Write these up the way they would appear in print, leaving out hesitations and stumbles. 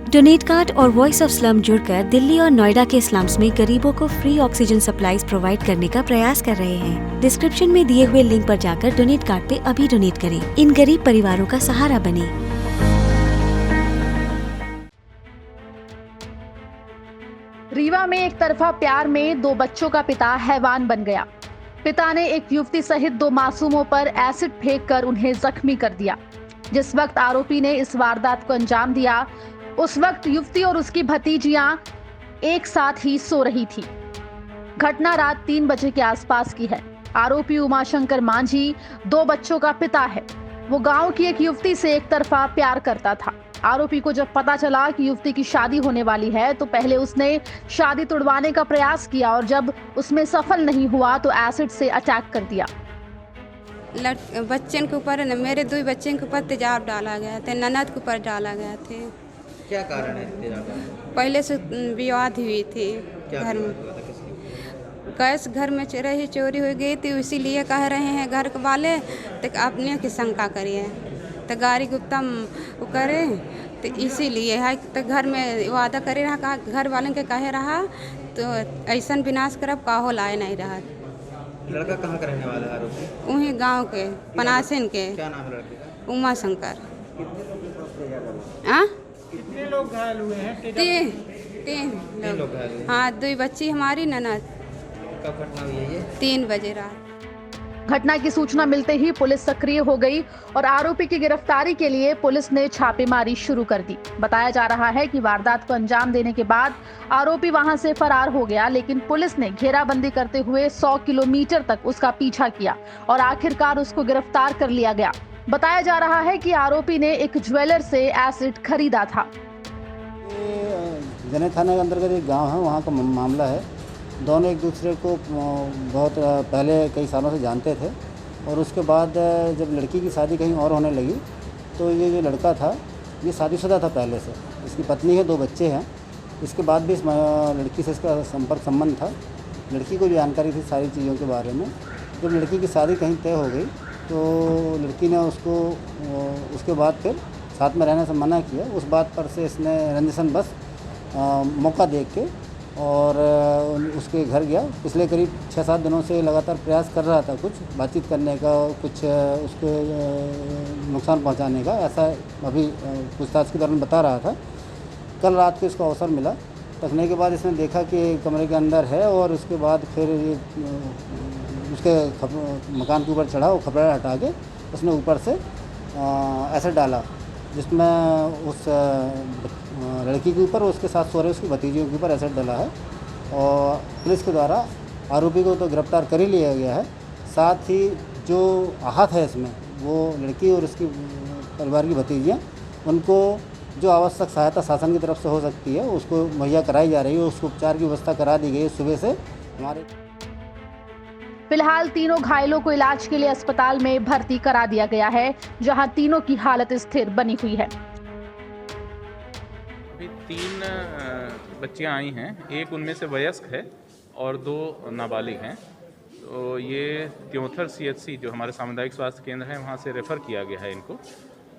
Donate card और voice of slum जुड़कर दिल्ली और नोएडा के स्लम्स में गरीबों को फ्री ऑक्सीजन सप्लाईज प्रोवाइड करने का प्रयास कर रहे हैं। डिस्क्रिप्शन में दिए हुए लिंक पर जाकर डोनेट कार्ड पे अभी डोनेट करें। इन गरीब परिवारों का सहारा बने। रीवा में एक तरफा प्यार में दो बच्चों का पिता हैवान बन गया। पिता ने एक युवती सहित दो मासूमों पर एसिड फेंककर उन्हें जख्मी कर दिया। जिस वक्त आरोपी ने इस वारदात को अंजाम दिया, उस वक्त युवती और उसकी भतीजियां एक साथ ही सो रही थी। घटना रात 3 बजे के आसपास की है। आरोपी उमाशंकर मांझी दो बच्चों का पिता है। वो गांव की एक युवती से एक तरफा प्यार करता था। आरोपी को जब पता चला कि युवती की शादी होने वाली है तो पहले उसने शादी तुड़वाने का प्रयास किया और जब उसमें सफल नहीं हुआ तो एसिड से अटैक कर दिया। बच्चन के ऊपर मेरे 2 बच्चों के ऊपर तेजाब डाला गया था, ननद के ऊपर डाला गया थे। क्या कारण है तेजाब डालने का? पहले से विवाद हुई थी घर में। गैस घर में रही चोरी हो गई थी, इसीलिए कह रहे हैं घर वाले तो अपने की शंका करिए तो गाड़ी गुप्ता वो करे तो इसीलिए है तो घर में वादा करे रहा, कहा घर वालों के कहे रहा तो ऐसा विनाश करब काहो लाए नहीं रहा। लड़का कहाँ का रहने वाला है आरोपी? वहीं गांव के पनासिन के। क्या नाम है लड़के का? उमाशंकर। कितने लोग घायल हुए हैं? तीन लोग घायल हुए। हाँ, 2 बच्ची हमारी ननद। कब घटना हुई है ये? 3 बजे रात। घटना की सूचना मिलते ही पुलिस सक्रिय हो गई और आरोपी की गिरफ्तारी के लिए पुलिस ने छापेमारी शुरू कर दी। बताया जा रहा है कि वारदात को अंजाम देने के बाद आरोपी वहां से फरार हो गया, लेकिन पुलिस ने घेराबंदी करते हुए 100 किलोमीटर तक उसका पीछा किया और आखिरकार उसको गिरफ्तार कर लिया गया। बताया जा रहा है कि आरोपी ने एक ज्वेलर से एसिड खरीदा था। जने थाने के अंतर्गत एक गांव है, वहाँ का मामला है। दोनों एक दूसरे को बहुत पहले कई सालों से जानते थे और उसके बाद जब लड़की की शादी कहीं और होने लगी तो ये जो लड़का था ये शादीशुदा था पहले से। इसकी पत्नी है, 2 बच्चे हैं। इसके बाद भी इस लड़की से इसका संपर्क संबंध था। लड़की को भी जानकारी थी सारी चीज़ों के बारे में। जब लड़की की शादी कहीं तय हो गई तो लड़की ने उसको उसके बाद फिर साथ में रहने से मना किया। उस बात पर से इसने रंजिशन बस मौका देख के और उसके घर गया। पिछले करीब 6-7 दिनों से लगातार प्रयास कर रहा था कुछ बातचीत करने का, कुछ उसके नुकसान पहुंचाने का, ऐसा अभी पूछताछ के दौरान बता रहा था। कल रात को इसको अवसर मिला। तकने के बाद इसने देखा कि कमरे के अंदर है और उसके बाद फिर ये उसके मकान के ऊपर चढ़ा और खपड़ा हटा के उसने ऊपर से एसिड डाला, जिसमें उस लड़की के ऊपर उसके साथ सो रहे उसकी भतीजियों के ऊपर एसिड डाला है। और पुलिस के द्वारा आरोपी को तो गिरफ्तार कर ही लिया गया है। साथ ही जो आहत है इसमें वो लड़की और उसकी परिवार की भतीजियाँ, उनको जो आवश्यक सहायता शासन की तरफ से हो सकती है उसको मुहैया कराई जा रही है। उसको उपचार की व्यवस्था करा दी गई है सुबह से। हमारे फिलहाल तीनों घायलों को इलाज के लिए अस्पताल में भर्ती करा दिया गया है, जहां तीनों की हालत स्थिर बनी हुई है। अभी 3 बच्चियां आई हैं, एक उनमें से वयस्क है और 2 नाबालिग हैं। तो ये त्योंथर CHC जो हमारे सामुदायिक स्वास्थ्य केंद्र है वहाँ से रेफ़र किया गया है इनको।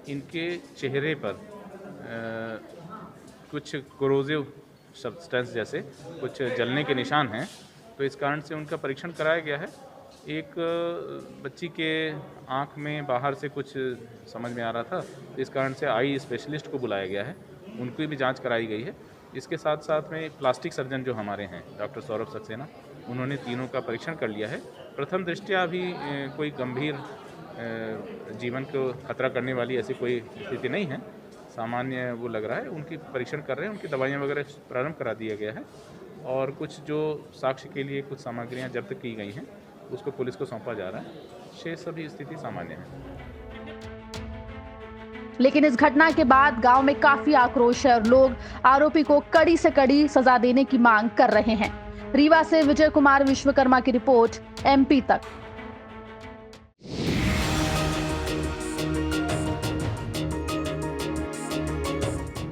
इनके चेहरे पर कुछ कोरोसिव सब्सटेंस जैसे कुछ जलने के निशान हैं, तो इस कारण से उनका परीक्षण कराया गया है। एक बच्ची के आँख में बाहर से कुछ समझ में आ रहा था, तो इस कारण से आई स्पेशलिस्ट को बुलाया गया है, उनकी भी जांच कराई गई है। इसके साथ साथ में प्लास्टिक सर्जन जो हमारे हैं डॉक्टर सौरभ सक्सेना, उन्होंने तीनों का परीक्षण कर लिया है। प्रथम दृष्टया अभी कोई गंभीर जीवन को खतरा करने वाली ऐसी कोई स्थिति नहीं है, सामान्य वो लग रहा है। उनकी परीक्षण कर रहे हैं, उनकी दवाइयाँ वगैरह प्रारंभ करा दिया गया है और कुछ जो साक्ष्य के लिए कुछ सामग्रियाँ जब्त की गई हैं उसको पुलिस को सौंपा जा रहा है। शेष सभी स्थिति सामान्य है। लेकिन इस घटना के बाद गांव में काफी आक्रोश है और लोग आरोपी को कड़ी से कड़ी सजा देने की मांग कर रहे हैं। रीवा से विजय कुमार विश्वकर्मा की रिपोर्ट, MP तक।